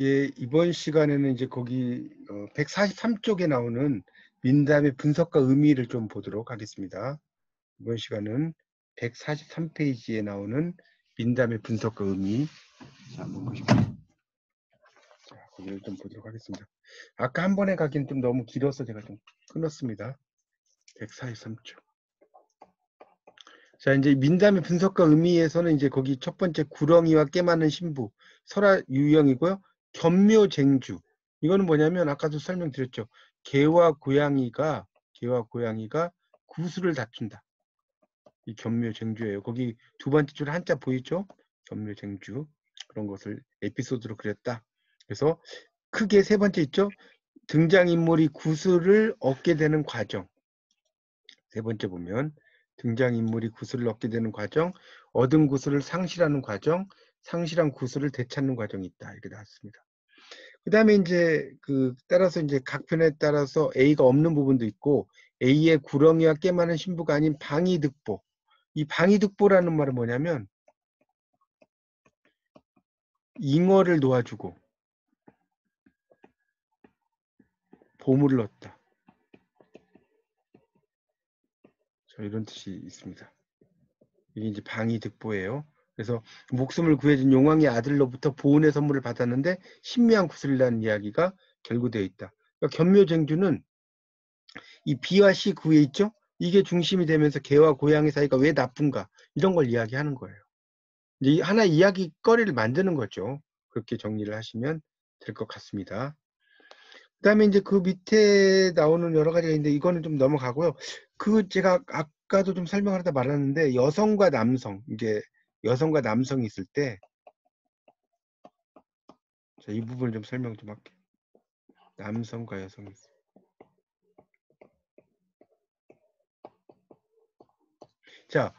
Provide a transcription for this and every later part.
예, 이번 시간에는 이제 거기 143쪽에 나오는 민담의 분석과 의미를 좀 보도록 하겠습니다. 이번 시간은 143페이지에 나오는 민담의 분석과 의미. 자, 한번 보시죠. 자, 거기를 좀 보도록 하겠습니다. 아까 한 번에 가기는 좀 너무 길어서 제가 좀 끊었습니다. 143쪽. 자, 이제 민담의 분석과 의미에서는 이제 거기 첫 번째 구렁이와 깨 많은 신부, 설화 유형이고요. 견묘쟁주. 이거는 뭐냐면 아까도 설명드렸죠. 개와 고양이가 구슬을 다툰다. 이 견묘쟁주예요. 거기 두 번째 줄 한자 보이죠? 견묘쟁주. 그런 것을 에피소드로 그렸다. 그래서 크게 세 번째 있죠? 등장인물이 구슬을 얻게 되는 과정. 세 번째 보면 등장인물이 구슬을 얻게 되는 과정, 얻은 구슬을 상실하는 과정, 상실한 구슬을 되찾는 과정이 있다. 이렇게 나왔습니다. 그 다음에 이제 따라서 이제 각 편에 따라서 A가 없는 부분도 있고 A의 구렁이와 깨 많은 신부가 아닌 방위득보. 이 방위득보라는 말은 뭐냐면 잉어를 놓아주고 보물을 얻다. 이런 뜻이 있습니다. 이게 이제 방위득보예요. 그래서 목숨을 구해준 용왕의 아들로부터 보은의 선물을 받았는데 신묘한 구슬이라는 이야기가 결구되어 있다. 그러니까 견묘쟁주는 이 B와 C 그 위에 있죠? 이게 중심이 되면서 개와 고양이 사이가 왜 나쁜가 이런 걸 이야기하는 거예요. 이제 하나의 이야기거리를 만드는 거죠. 그렇게 정리를 하시면 될 것 같습니다. 그 다음에 이제 그 밑에 나오는 여러 가지가 있는데 이거는 좀 넘어가고요. 제가 아까도 좀 설명을 하다 말았는데 여성과 남성, 이게 여성과 남성이 있을 때, 자, 이 부분을 좀 설명 좀 할게요. 남성과 여성이 있을 때. 자,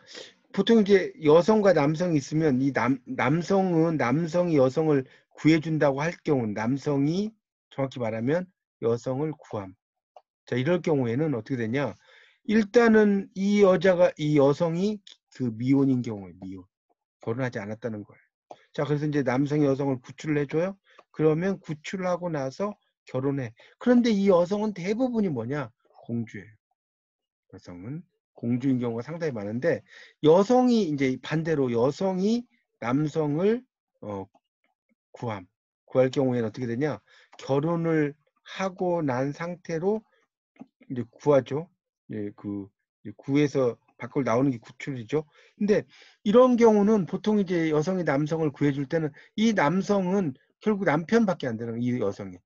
보통 이제 여성과 남성이 있으면 이 남성이 여성을 구해준다고 할 경우 남성이 정확히 말하면 여성을 구함. 자, 이럴 경우에는 어떻게 되냐? 일단은 이 여성이 그 미혼인 경우에 미혼. 결혼하지 않았다는 거예요. 자, 그래서 이제 남성이 여성을 구출을 해줘요. 그러면 구출을 하고 나서 결혼해. 그런데 이 여성은 대부분이 뭐냐? 공주예요. 여성은 공주인 경우가 상당히 많은데 여성이 이제 반대로 여성이 남성을 구할 경우에는 어떻게 되냐? 결혼을 하고 난 상태로 이제 구하죠. 예, 구해서 밖으로 나오는 게 구출이죠. 근데 이런 경우는 보통 이제 여성이 남성을 구해줄 때는 이 남성은 결국 남편밖에 안 되는 거예요. 이 여성이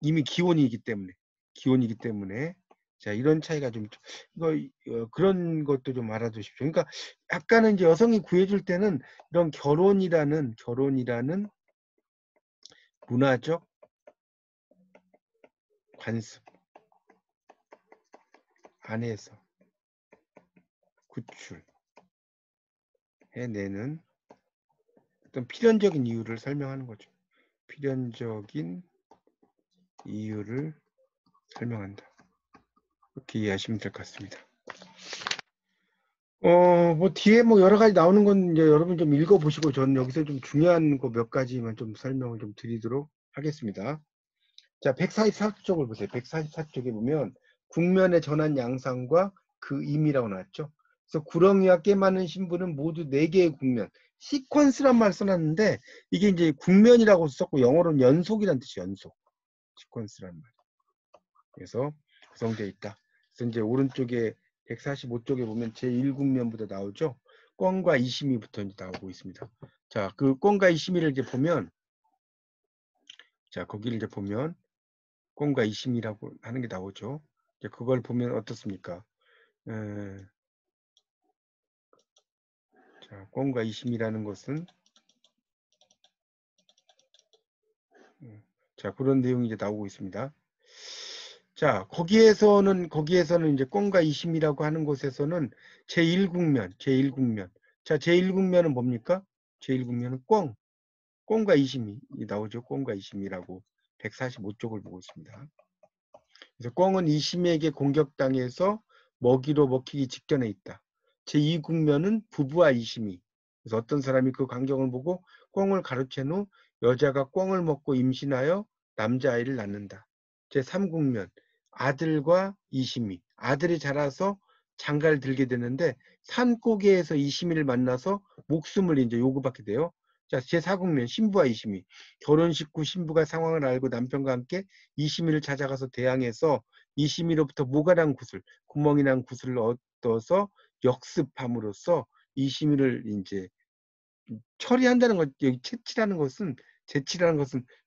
이미 기혼이기 때문에 자, 이런 차이가 좀 그런 것도 좀 알아두십시오. 그러니까 약간은 이제 여성이 구해줄 때는 이런 결혼이라는 문화적 관습 안에서 구출해내는 어떤 필연적인 이유를 설명하는 거죠. 필연적인 이유를 설명한다. 그렇게 이해하시면 될 것 같습니다. 뭐 뒤에 뭐 여러 가지 나오는 건 이제 여러분 좀 읽어보시고 저는 여기서 좀 중요한 거 몇 가지만 좀 설명을 좀 드리도록 하겠습니다. 자, 144쪽을 보세요. 144쪽에 보면 국면에 전한 양상과 그 의미라고 나왔죠. 그래서 구렁이와 깨 많은 신부는 모두 4개의 국면, 시퀀스란 말 써놨는데 이게 이제 국면이라고 썼고 영어로는 연속이라는 뜻이 연속. 시퀀스란 말. 그래서 구성되어 있다. 그래서 이제 오른쪽에 145쪽에 보면 제1국면부터 나오죠. 꿩과 이심이부터 이제 나오고 있습니다. 자, 그 꿩과 이심이를 이제 보면, 자, 거기를 이제 보면 꿩과 이심이라고 하는 게 나오죠. 이제 그걸 보면 어떻습니까? 자, 꿩과 이심이라는 것은 자, 그런 내용이 이제 나오고 있습니다. 자, 거기에서는 이제 꿩과 이심이라고 하는 곳에서는 제1국면. 자, 제1국면은 뭡니까? 제1국면은 꿩과 이심이 나오죠. 꿩과 이심이라고 145쪽을 보고 있습니다. 그래서 꿩은 이심에게 공격당해서 먹이로 먹히기 직전에 있다. 제2국면은 부부와 이심이. 그래서 어떤 사람이 그 광경을 보고 꿩을 가로챈 후 여자가 꿩을 먹고 임신하여 남자아이를 낳는다. 제3국면 아들과 이심이. 아들이 자라서 장가를 들게 되는데 산고개에서 이심이를 만나서 목숨을 이제 요구받게 돼요. 자, 제4국면 신부와 이심이. 결혼식 후 신부가 상황을 알고 남편과 함께 이심이를 찾아가서 대항해서 이심이로부터 모가 난 구슬, 구멍이 난 구슬을 얻어서 역습함으로써 이심이를 이제 처리한다는 것, 여기 채치라는 것은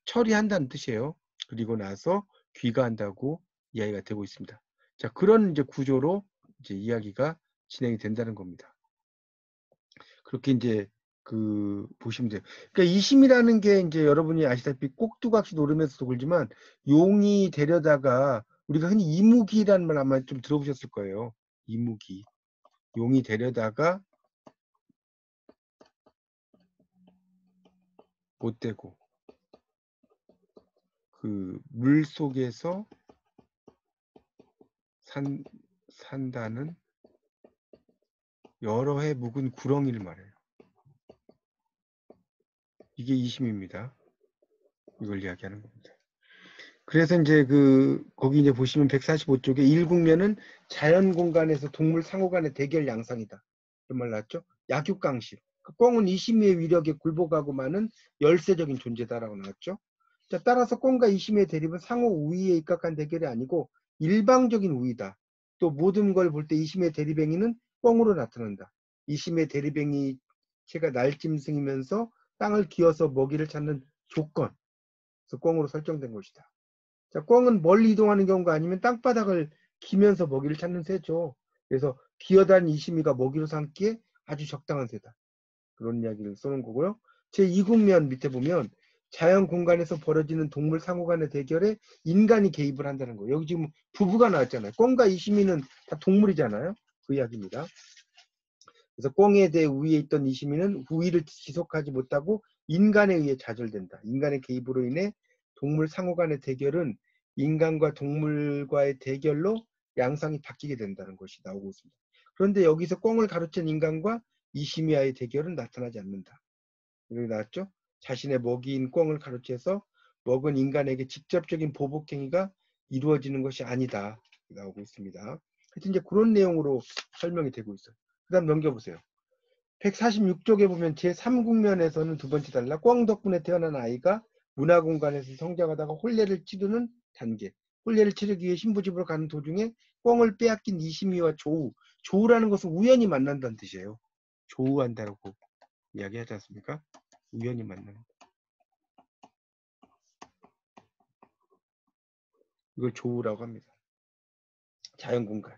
처리한다는 뜻이에요. 그리고 나서 귀가한다고 이야기가 되고 있습니다. 자, 그런 이제 구조로 이제 이야기가 진행이 된다는 겁니다. 그렇게 이제 보시면 돼요. 그러니까 이심이라는 게 이제 여러분이 아시다시피 꼭두각시 노름에서도 그러지만 용이 데려다가 우리가 흔히 이무기라는 말 아마 좀 들어보셨을 거예요. 이무기. 용이 데려다가 못되고 그 물 속에서 산다는 여러 해 묵은 구렁이를 말해요. 이게 이심입니다. 이걸 이야기하는 겁니다. 그래서 이제 거기 이제 보시면 145쪽에 1국면은 자연 공간에서 동물 상호 간의 대결 양상이다. 이런 말 나왔죠? 약육강식. 꿩은 이심의 위력에 굴복하고 마는 열세적인 존재다라고 나왔죠. 자, 따라서 꿩과 이심의 대립은 상호 우위에 입각한 대결이 아니고 일방적인 우위다. 또 모든 걸 볼 때 이심의 대립행위는 꿩으로 나타난다. 이심의 대립행위체가 날짐승이면서 땅을 기어서 먹이를 찾는 조건. 그래서 꿩으로 설정된 것이다. 자, 꿩은 멀리 이동하는 경우가 아니면 땅바닥을 기면서 먹이를 찾는 새죠. 그래서 기어다니는 이심이가 먹이로 삼기에 아주 적당한 새다. 그런 이야기를 써놓은 거고요. 제2국면 밑에 보면 자연 공간에서 벌어지는 동물 상호 간의 대결에 인간이 개입을 한다는 거예요. 여기 지금 부부가 나왔잖아요. 꿩과 이심이는 다 동물이잖아요. 그 이야기입니다. 그래서 꿩에 대해 우위에 있던 이심이는 우위를 지속하지 못하고 인간에 의해 좌절된다. 인간의 개입으로 인해 동물 상호 간의 대결은 인간과 동물과의 대결로 양상이 바뀌게 된다는 것이 나오고 있습니다. 그런데 여기서 꿩을 가로챈 인간과 이심이와의 대결은 나타나지 않는다. 여기 나왔죠? 자신의 먹이인 꿩을 가로채서 먹은 인간에게 직접적인 보복 행위가 이루어지는 것이 아니다. 나오고 있습니다. 하여튼 이제 그런 내용으로 설명이 되고 있어요. 그 다음 넘겨보세요. 146쪽에 보면 제3국면에서는 두 번째 달라 꿩 덕분에 태어난 아이가 문화공간에서 성장하다가 혼례를 치르는 단계. 혼례를 치르기 위해 신부집으로 가는 도중에 꿩을 빼앗긴 이심이와 조우. 조우라는 것은 우연히 만난다는 뜻이에요. 조우한다고 이야기하지 않습니까? 우연히 만나는. 이걸 조우라고 합니다. 자연공간.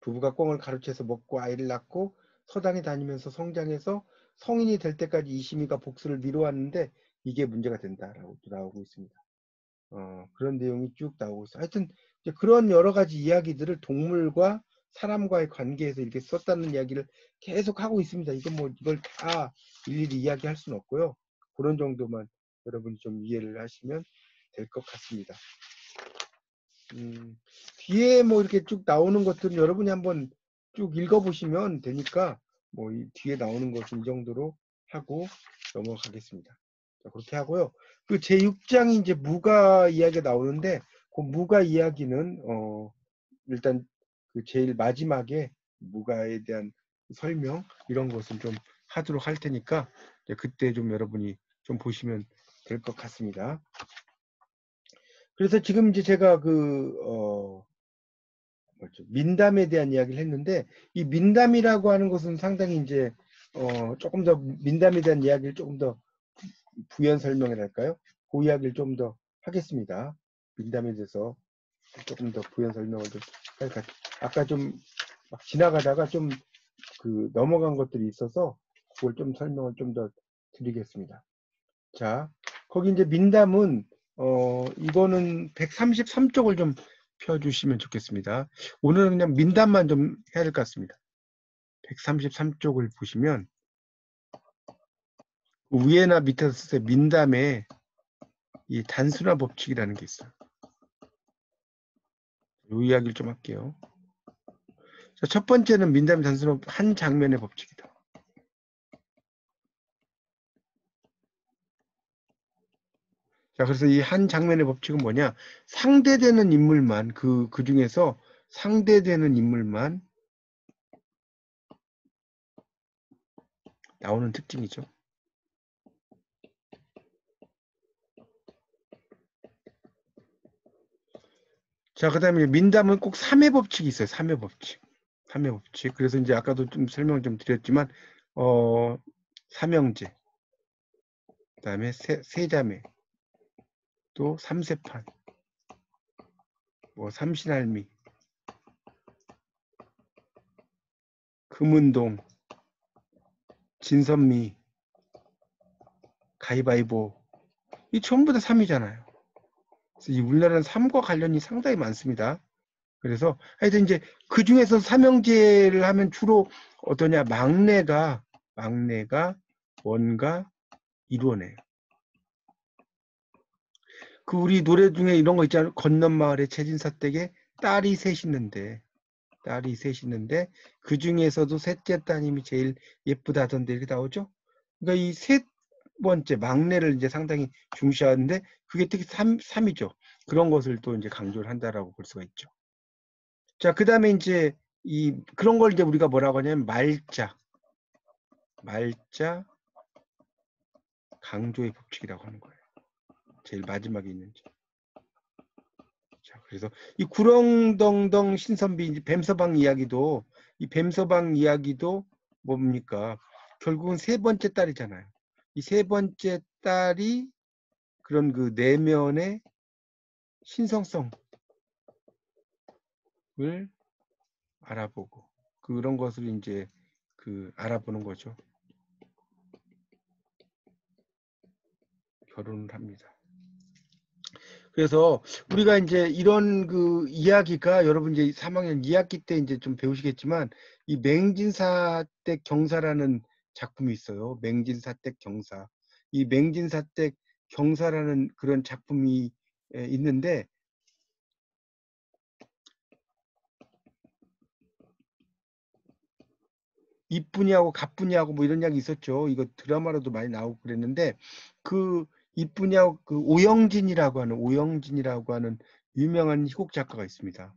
부부가 꿩을 가로채서 먹고 아이를 낳고 서당에 다니면서 성장해서 성인이 될 때까지 이심이가 복수를 미뤄왔는데 이게 문제가 된다라고 나오고 있습니다. 그런 내용이 쭉 나오고 있어요. 하여튼 이제 그런 여러 가지 이야기들을 동물과 사람과의 관계에서 이렇게 썼다는 이야기를 계속 하고 있습니다. 이걸 다 일일이 이야기할 수는 없고요. 그런 정도만 여러분이 좀 이해를 하시면 될 것 같습니다. 뒤에 뭐 이렇게 쭉 나오는 것들은 여러분이 한번 쭉 읽어보시면 되니까 뭐 이 뒤에 나오는 것은 이 정도로 하고 넘어가겠습니다. 자, 그렇게 하고요. 그 제6장이 이제 무가 이야기가 나오는데 그 무가 이야기는 일단 그 제일 마지막에 무가에 대한 설명 이런 것을 좀 하도록 할 테니까 그때 좀 여러분이 좀 보시면 될 것 같습니다. 그래서 지금 이제 제가 민담에 대한 이야기를 했는데 이 민담이라고 하는 것은 상당히 이제 조금 더 민담에 대한 이야기를 조금 더 부연 설명을 할까요? 그 이야기를 좀 더 하겠습니다. 민담에 대해서 조금 더 부연 설명을 좀 할까. 아까 좀 막 지나가다가 좀 넘어간 것들이 있어서 그걸 좀 설명을 좀 더 드리겠습니다. 자, 거기 이제 민담은 이거는 133쪽을 좀 펴주시면 좋겠습니다. 오늘은 그냥 민담만 좀 해야 될 것 같습니다. 133쪽을 보시면 위에나 밑에서 쓰세요. 민담에 이 단순화 법칙이라는 게 있어요. 이 이야기를 좀 할게요. 자, 첫 번째는 민담의 단순화 한 장면의 법칙이다. 자, 그래서 이 한 장면의 법칙은 뭐냐? 상대되는 인물만, 그 중에서 상대되는 인물만 나오는 특징이죠. 자, 그 다음에 민담은 꼭 3회 법칙이 있어요. 3회 법칙. 3회 법칙. 그래서 이제 아까도 좀 설명 좀 드렸지만, 삼형제, 그 다음에 세자매, 또 삼세판, 뭐 삼신할미, 금은동, 진선미, 가위바위보. 이 전부 다 3이잖아요. 그래서 이 우리나라는 3과 관련이 상당히 많습니다. 그래서 하여튼 이제 그 중에서 삼형제를 하면 주로 어떠냐? 막내가 원가 일원이에요. 그 우리 노래 중에 이런 거 있잖아요. 건넌마을에 채진사댁에 딸이 셋 있는데 그 중에서도 셋째 따님이 제일 예쁘다던데 이렇게 나오죠. 그러니까 이 셋 번째 막내를 이제 상당히 중시하는데 그게 특히 3이죠. 그런 것을 또 이제 강조를 한다라고 볼 수가 있죠. 자, 그다음에 이제 이 그런 걸 이제 우리가 뭐라고 하냐면 말자 강조의 법칙이라고 하는 거예요. 제일 마지막에 있는 점. 자, 그래서 이 구렁덩덩 신선비 뱀서방 이야기도 이 뱀서방 이야기도 뭡니까? 결국은 세 번째 딸이잖아요. 이 세 번째 딸이 그런 그 내면의 신성성을 알아보고 그런 것을 이제 그 알아보는 거죠. 결혼을 합니다. 그래서 우리가 이제 이런 그 이야기가 여러분 이제 3학년 2학기 때 이제 좀 배우시겠지만 이 맹진사댁 경사라는 작품이 있어요. 맹진사댁 경사. 이 맹진사댁 경사라는 그런 작품이 있는데 이쁜이하고 갑분이하고 뭐 이런 이야기 있었죠. 이거 드라마로도 많이 나오고 그랬는데 그 이쁜이하고 그 오영진이라고 하는 유명한 희곡 작가가 있습니다.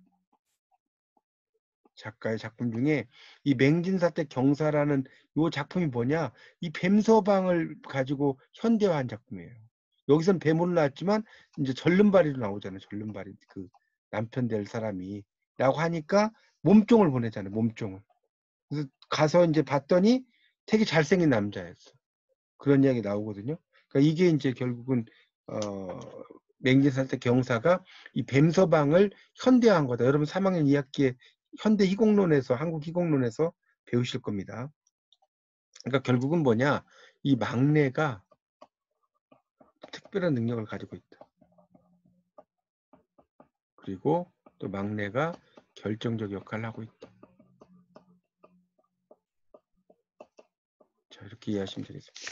작가의 작품 중에 이 맹진사댁 경사라는 요 작품이 뭐냐? 이 뱀서방을 가지고 현대화한 작품이에요. 여기선 뱀으로 나왔지만 이제 절름발이로 나오잖아요. 절름발이 그 남편 될 사람이 라고 하니까 몸종을 보내잖아요. 몸종을. 그래서 가서 이제 봤더니 되게 잘생긴 남자였어. 그런 이야기 나오거든요. 그러니까 이게 이제 결국은 맹진사댁 경사가 이 뱀서방을 현대화한 거다. 여러분 3학년 2학기에 현대 희곡론에서 한국 희곡론에서 배우실 겁니다. 그러니까 결국은 뭐냐? 이 막내가 특별한 능력을 가지고 있다. 그리고 또 막내가 결정적 역할을 하고 있다. 자, 이렇게 이해하시면 되겠습니다.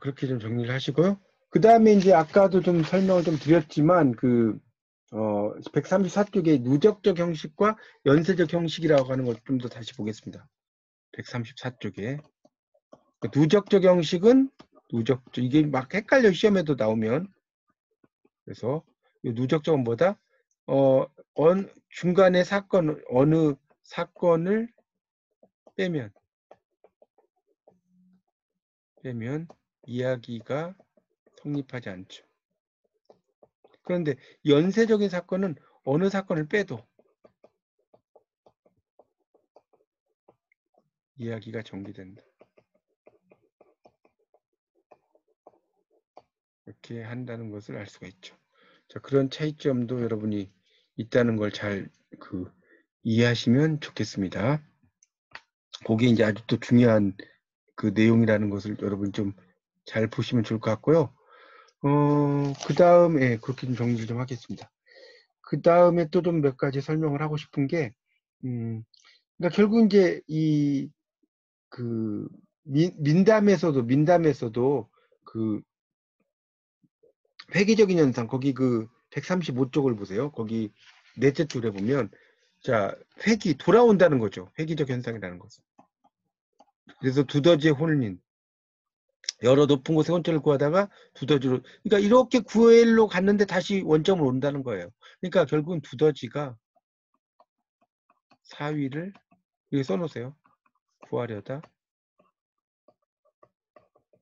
그렇게 좀 정리를 하시고요. 그 다음에 이제 아까도 좀 설명을 좀 드렸지만 134쪽의 누적적 형식과 연쇄적 형식이라고 하는 걸 좀 더 다시 보겠습니다. 134쪽에 누적적 형식은 이게 막 헷갈려 시험에도 나오면 그래서 누적적은 뭐다? 중간에 어느 사건을 빼면 이야기가 성립하지 않죠. 그런데 연쇄적인 사건은 어느 사건을 빼도 이야기가 전개된다. 이렇게 한다는 것을 알 수가 있죠. 자, 그런 차이점도 여러분이 있다는 걸 잘 이해하시면 좋겠습니다. 그게 이제 아주 또 중요한 그 내용이라는 것을 여러분 좀 잘 보시면 좋을 것 같고요. 그 다음에 그렇게 좀 정리를 좀 하겠습니다. 그 다음에 또 좀 몇 가지 설명을 하고 싶은 게, 그러니까 결국 이제 그 민담에서도 그 회귀적인 현상, 거기 그 135쪽을 보세요. 거기 넷째 줄에 보면, 자, 돌아온다는 거죠. 회귀적 현상이라는 것은. 그래서 두더지의 혼인. 여러 높은 곳에 혼자를 구하다가 두더지로, 그러니까 이렇게 9L로 갔는데 다시 원점으로 온다는 거예요. 그러니까 결국은 두더지가 4위를 여기 써놓으세요. 구하려다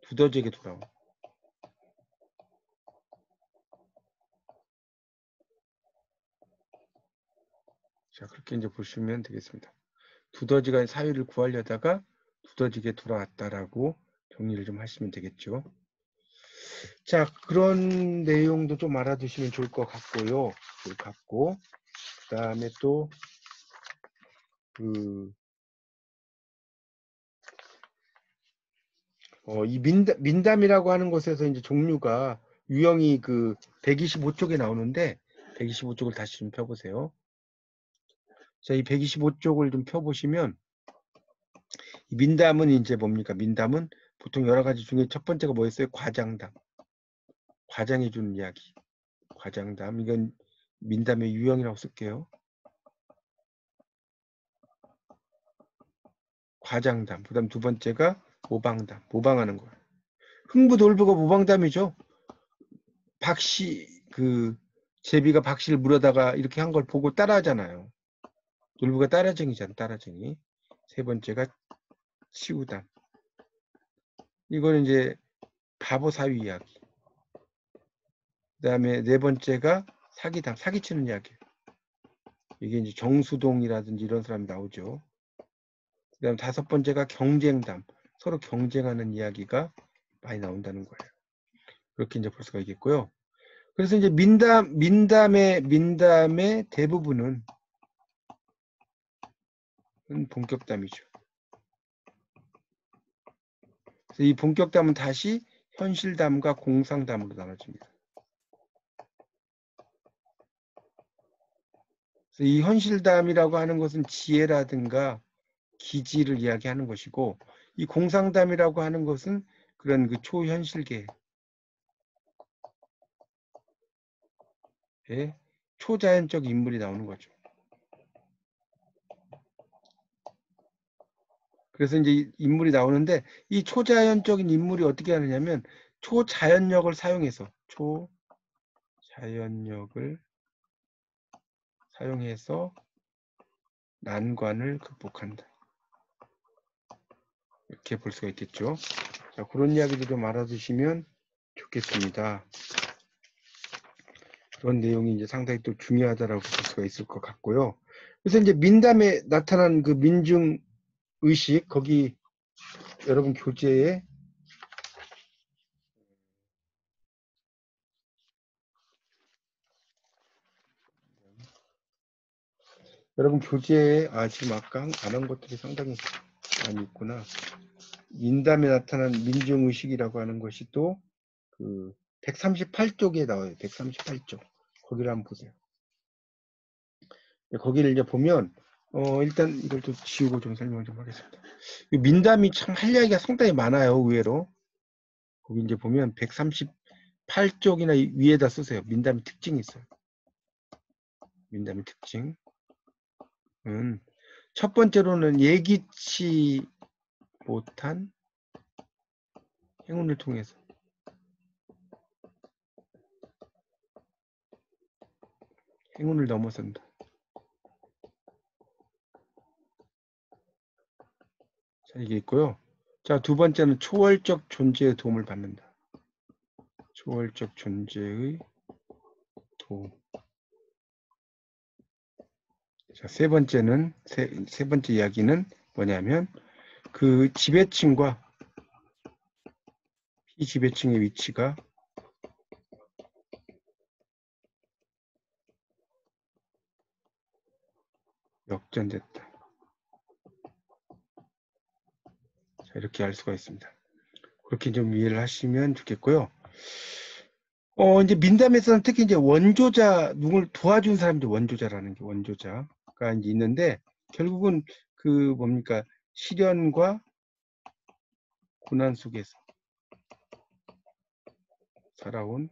두더지에게 돌아온. 자, 그렇게 이제 보시면 되겠습니다. 두더지가 4위를 구하려다가 두더지에게 돌아왔다라고 정리를 좀 하시면 되겠죠. 자, 그런 내용도 좀 알아두시면 좋을 것 같고요. 그 다음에 또, 이 민담이라고 하는 것에서 이제 종류가 유형이 그 125쪽에 나오는데 125쪽을 다시 좀 펴보세요. 자, 이 125쪽을 좀 펴보시면 이 민담은 이제 뭡니까? 민담은 보통 여러 가지 중에 첫 번째가 뭐였어요? 과장담. 과장해 주는 이야기. 과장담. 이건 민담의 유형이라고 쓸게요. 과장담. 그 다음 두 번째가 모방담. 모방하는 거예요. 흥부돌부가 모방담이죠. 박씨, 제비가 박씨를 물어다가 이렇게 한 걸 보고 따라하잖아요. 놀부가 따라쟁이잖아, 따라쟁이. 세 번째가 치우담. 이거는 이제 바보 사위 이야기. 그 다음에 네 번째가 사기담, 사기치는 이야기. 이게 이제 정수동이라든지 이런 사람이 나오죠. 그 다음 다섯 번째가 경쟁담. 서로 경쟁하는 이야기가 많이 나온다는 거예요. 그렇게 이제 볼 수가 있겠고요. 그래서 이제 민담의 대부분은 본격담이죠. 그래서 이 본격담은 다시 현실담과 공상담으로 나눠집니다. 그래서 이 현실담이라고 하는 것은 지혜라든가 기지를 이야기하는 것이고, 이 공상담이라고 하는 것은 그런 그 초현실계의 초자연적 인물이 나오는 거죠. 그래서 이제 인물이 나오는데 이 초자연적인 인물이 어떻게 하느냐면 초자연력을 사용해서 난관을 극복한다. 이렇게 볼 수가 있겠죠. 자, 그런 이야기도 좀 알아두시면 좋겠습니다. 그런 내용이 이제 상당히 또 중요하다라고 볼 수가 있을 것 같고요. 그래서 이제 민담에 나타난 그 민중 의식, 거기 여러분 교재에 지금 아까 안 한 것들이 상당히 많이 있구나. 민담에 나타난 민중 의식이라고 하는 것이 또 그 138쪽에 나와요. 138쪽. 거기를 한번 보세요. 거기를 이제 보면 일단 이걸 또 지우고 좀 설명을 좀 하겠습니다. 민담이 참 할 이야기가 상당히 많아요. 의외로. 거기 이제 보면 138쪽이나 위에다 쓰세요. 민담의 특징이 있어요. 민담의 특징은 첫 번째로는 예기치 못한 행운을 통해서 행운을 넘어선다. 자, 이게 있고요. 자, 두 번째는 초월적 존재의 도움을 받는다. 초월적 존재의 도움. 자, 세 번째는 세 번째 이야기는 뭐냐면 그 지배층과 피지배층의 위치가 역전됐다. 자, 이렇게 알 수가 있습니다. 그렇게 좀 이해를 하시면 좋겠고요. 이제 민담에서는 특히 이제 원조자, 누굴 도와준 사람들 원조자라는 게 원조자가 이제 있는데 결국은 그 뭡니까 시련과 고난 속에서 살아온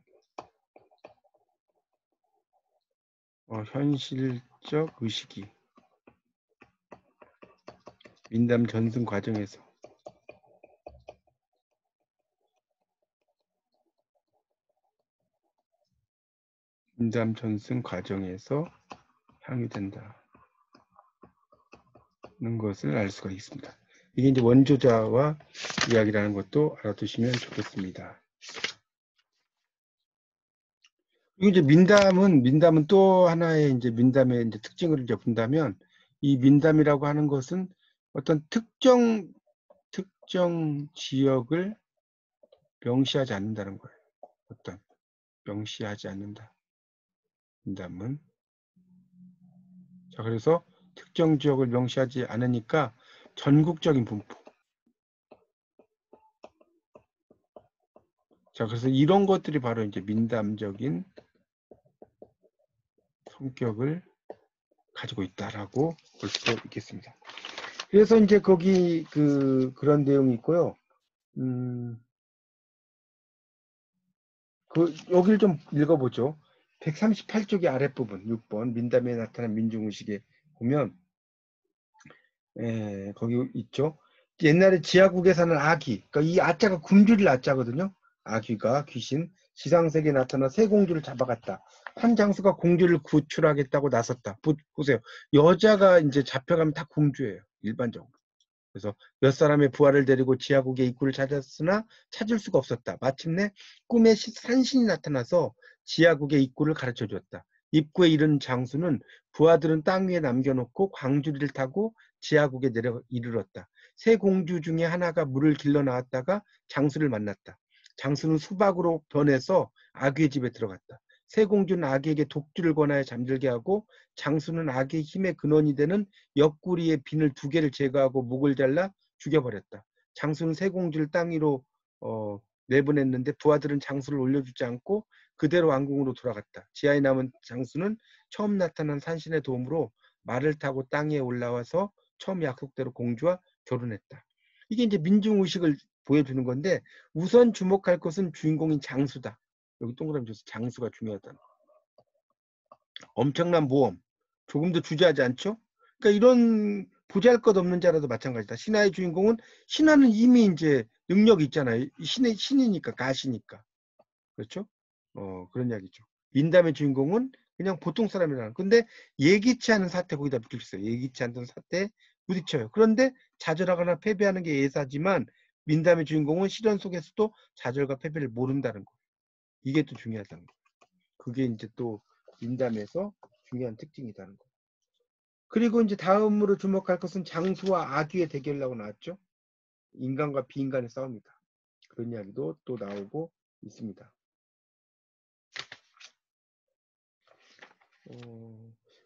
현실적 의식이 민담 전승 과정에서 민담 전승 과정에서 향유된다는 것을 알 수가 있습니다. 이게 이제 원조자와 이야기라는 것도 알아두시면 좋겠습니다. 그리고 이제 민담은 또 하나의 이제 민담의 이제 특징을 이제 본다면, 이 민담이라고 하는 것은 어떤 특정 지역을 명시하지 않는다는 거예요. 어떤 명시하지 않는다. 민담은. 자, 그래서 특정 지역을 명시하지 않으니까 전국적인 분포. 자, 그래서 이런 것들이 바로 이제 민담적인 성격을 가지고 있다라고 볼 수도 있겠습니다. 그래서 이제 거기 그런 내용이 있고요. 여기를 좀 읽어보죠. 138쪽의 아랫부분 6번 민담에 나타난 민중의식에 보면 거기 있죠. 옛날에 지하국에 사는 아귀, 그러니까 이 아자가 굶주릴 아자거든요. 아귀가 귀신 지상세계에 나타나 새 공주를 잡아갔다. 한 장수가 공주를 구출하겠다고 나섰다. 보세요. 여자가 이제 잡혀가면 다 공주예요. 일반적으로. 그래서 몇 사람의 부하를 데리고 지하국의 입구를 찾았으나 찾을 수가 없었다. 마침내 꿈에 산신이 나타나서 지하국의 입구를 가르쳐 주었다. 입구에 이른 장수는 부하들은 땅 위에 남겨놓고 광주리를 타고 지하국에 내려 이르렀다. 세 공주 중에 하나가 물을 길러 나왔다가 장수를 만났다. 장수는 수박으로 변해서 아귀의 집에 들어갔다. 세 공주는 아귀에게 독주를 권하여 잠들게 하고 장수는 아귀의 힘의 근원이 되는 옆구리에 비늘 2개를 제거하고 목을 잘라 죽여버렸다. 장수는 세 공주를 땅 위로 내보냈는데 부하들은 장수를 올려주지 않고 그대로 왕궁으로 돌아갔다. 지하에 남은 장수는 처음 나타난 산신의 도움으로 말을 타고 땅에 올라와서 처음 약속대로 공주와 결혼했다. 이게 이제 민중의식을 보여주는 건데 우선 주목할 것은 주인공인 장수다. 여기 동그라미 줘서 장수가 중요하다. 엄청난 모험. 조금도 주저하지 않죠? 그러니까 이런 보잘것없는 자라도 마찬가지다. 신화의 주인공은 신화는 이미 이제 능력이 있잖아요. 신이니까 가시니까. 그렇죠? 그런 이야기죠. 민담의 주인공은 그냥 보통 사람이라는. 근데 예기치 않은 사태 거기다 붙여있어요. 예기치 않은 사태에 부딪혀요. 그런데 좌절하거나 패배하는 게 예사지만 민담의 주인공은 시련 속에서도 좌절과 패배를 모른다는 거. 이게 또 중요하다는 거. 그게 이제 또 민담에서 중요한 특징이라는 거. 그리고 이제 다음으로 주목할 것은 장수와 아귀의 대결이라고 나왔죠. 인간과 비인간의 싸움이다. 그런 이야기도 또 나오고 있습니다.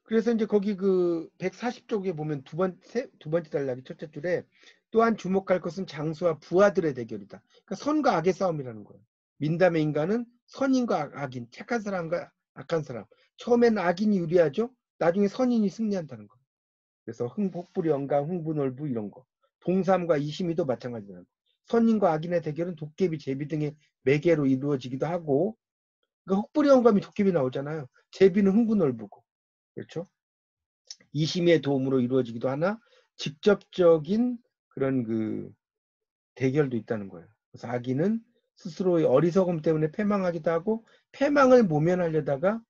그래서 이제 거기 140쪽에 보면 두 번째 단락이 첫째 줄에 또한 주목할 것은 장수와 부하들의 대결이다. 그러니까 선과 악의 싸움이라는 거예요. 민담의 인간은 선인과 악인, 착한 사람과 악한 사람. 처음에는 악인이 유리하죠. 나중에 선인이 승리한다는 거예요. 그래서 혹부리 영감, 흥부놀부 이런 거. 동삼과 이심이도 마찬가지다. 선인과 악인의 대결은 도깨비, 제비 등의 매개로 이루어지기도 하고, 그러니까 혹부리 영감이 도깨비 나오잖아요. 제비는 흥부놀부고, 그렇죠? 이심의 도움으로 이루어지기도 하나 직접적인 그런 대결도 있다는 거예요. 그래서 악인은 스스로의 어리석음 때문에 패망하기도 하고 패망을 모면하려다가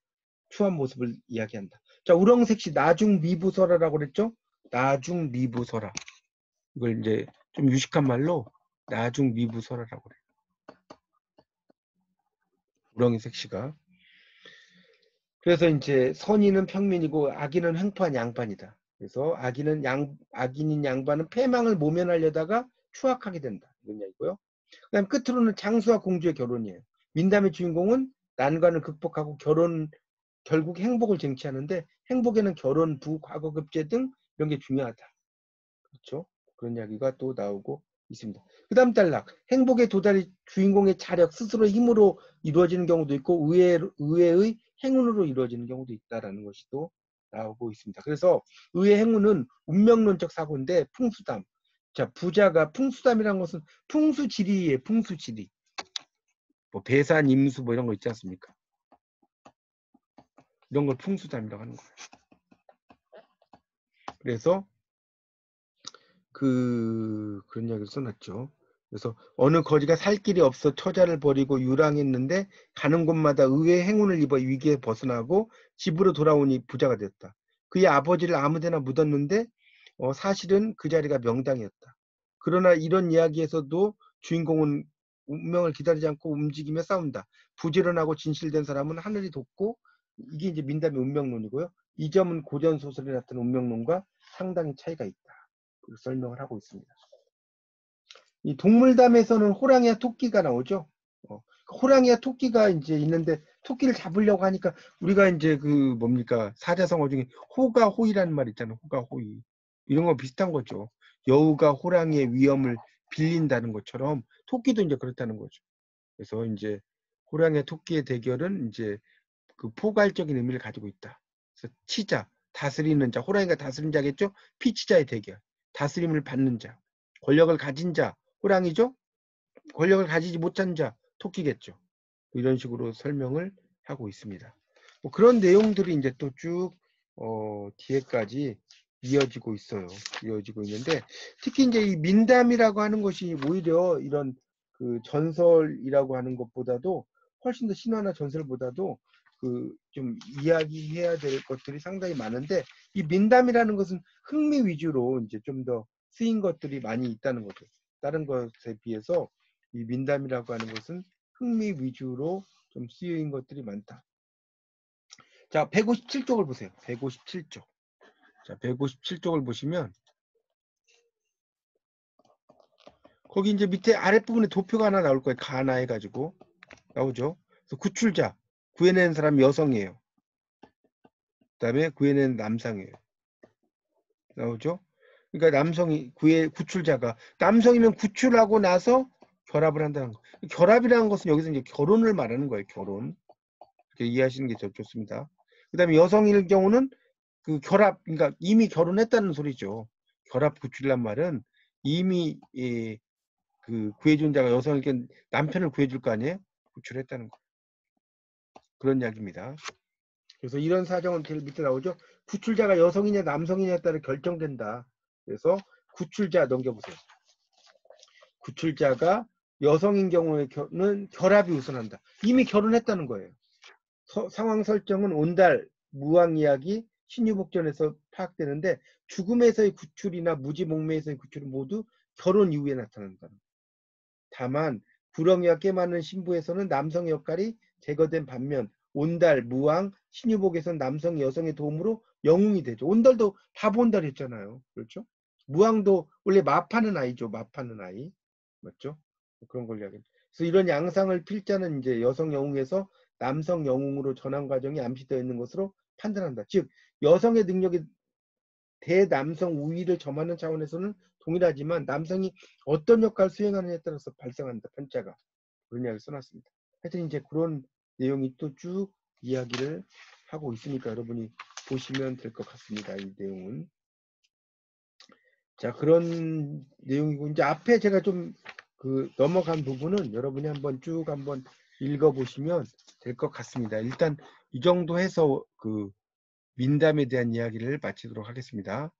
추한 모습을 이야기한다. 자, 우렁색시 나중미부설화라고 그랬죠? 나중미부설화. 이걸 이제 좀 유식한 말로 나중미부설화라고 그래요. 우렁이색시가. 그래서 이제 선인은 평민이고 악인은 횡포한 양반이다. 그래서 악인인 양반은 패망을 모면하려다가 추악하게 된다. 이런 얘기고요. 그다음 끝으로는 장수와 공주의 결혼이에요. 민담의 주인공은 난관을 극복하고 결국 행복을 쟁취하는데 행복에는 결혼, 부, 과거 급제 등 이런 게 중요하다. 그렇죠? 그런 이야기가 또 나오고 있습니다. 그 다음 단락. 행복에 도달이 주인공의 자력, 스스로의 힘으로 이루어지는 경우도 있고 의외의 행운으로 이루어지는 경우도 있다라는 것이 또 나오고 있습니다. 그래서 의외 행운은 운명론적 사고인데 풍수담. 자, 부자가 풍수담이라는 것은 풍수지리예요. 풍수지리. 뭐 배산, 임수 뭐 이런 거 있지 않습니까? 이런 걸 풍수담이라고 하는 거예요. 그래서 그런 이야기를 써놨죠. 그래서 어느 거지가 살 길이 없어 처자를 버리고 유랑했는데 가는 곳마다 의외의 행운을 입어 위기에 벗어나고 집으로 돌아오니 부자가 되었다. 그의 아버지를 아무데나 묻었는데 사실은 그 자리가 명당이었다. 그러나 이런 이야기에서도 주인공은 운명을 기다리지 않고 움직이며 싸운다. 부지런하고 진실된 사람은 하늘이 돕고, 이게 이제 민담의 운명론이고요. 이 점은 고전 소설에 나타난 운명론과 상당히 차이가 있다. 그렇게 설명을 하고 있습니다. 이 동물담에서는 호랑이와 토끼가 나오죠. 호랑이와 토끼가 이제 있는데 토끼를 잡으려고 하니까 우리가 이제 그 뭡니까 사자성어 중에 호가 호이라는 말 있잖아요. 호가 호이 이런 거 비슷한 거죠. 여우가 호랑이의 위험을 빌린다는 것처럼 토끼도 이제 그렇다는 거죠. 그래서 이제 호랑이와 토끼의 대결은 이제 그 포괄적인 의미를 가지고 있다. 그래서 치자, 다스리는 자, 호랑이가 다스리는 자겠죠. 피치자의 대결, 다스림을 받는 자, 권력을 가진 자, 호랑이죠. 권력을 가지지 못한 자, 토끼겠죠. 이런 식으로 설명을 하고 있습니다. 뭐 그런 내용들이 이제 또 쭉 뒤에까지 이어지고 있어요. 이어지고 있는데 특히 이제 이 민담이라고 하는 것이 오히려 이런 그 전설이라고 하는 것보다도 훨씬 더 신화나 전설보다도 그 좀 이야기해야 될 것들이 상당히 많은데 이 민담이라는 것은 흥미 위주로 이제 좀 더 쓰인 것들이 많이 있다는 거죠. 다른 것에 비해서 이 민담이라고 하는 것은 흥미 위주로 좀 쓰인 것들이 많다. 자, 157쪽을 보세요. 157쪽. 자, 157쪽을 보시면 거기 이제 밑에 아랫부분에 도표가 하나 나올 거예요. 가나 해가지고 나오죠. 그래서 구출자, 구해낸 사람 여성이에요. 그 다음에 구해낸 남성이에요. 나오죠. 그러니까 남성이 구출자가 남성이면 구출하고 나서 결합을 한다는 거. 결합이라는 것은 여기서 이제 결혼을 말하는 거예요. 결혼. 이렇게 이해하시는 게 좋습니다. 그 다음에 여성일 경우는 그 결합, 그러니까 이미 결혼했다는 소리죠. 결합 구출이란 말은 이미 그 구해준 자가 여성에게 남편을 구해줄 거 아니에요? 구출했다는 거. 그런 이야기입니다. 그래서 이런 사정은 제일 밑에 나오죠. 구출자가 여성이냐 남성이냐에 따라 결정된다. 그래서 구출자 넘겨보세요. 구출자가 여성인 경우에는 결합이 우선한다. 이미 결혼했다는 거예요. 상황 설정은 온달, 무왕 이야기, 신유복전에서 파악되는데 죽음에서의 구출이나 무지몽매에서의 구출은 모두 결혼 이후에 나타난다. 다만 구렁이와 깨맞는 신부에서는 남성의 역할이 제거된 반면 온달, 무왕, 신유복에서는 남성이 여성의 도움으로 영웅이 되죠. 온달도 바보온달이었잖아요. 그렇죠? 무왕도 원래 마파는 아이죠. 마파는 아이. 맞죠? 그런 걸 이야기합니다. 그래서 이런 양상을 필자는 이제 여성 영웅에서 남성 영웅으로 전환 과정이 암시되어 있는 것으로 판단한다. 즉 여성의 능력이 대남성 우위를 점하는 차원에서는 동일하지만 남성이 어떤 역할을 수행하느냐에 따라서 발생한다. 편자가. 그런 이야기를 써놨습니다. 하여튼 이제 그런 내용이 또 쭉 이야기를 하고 있으니까 여러분이 보시면 될 것 같습니다. 이 내용은. 자, 그런 내용이고 이제 앞에 제가 좀 그 넘어간 부분은 여러분이 한번 쭉 한번 읽어보시면 될 것 같습니다. 일단 이 정도 해서 그 민담에 대한 이야기를 마치도록 하겠습니다.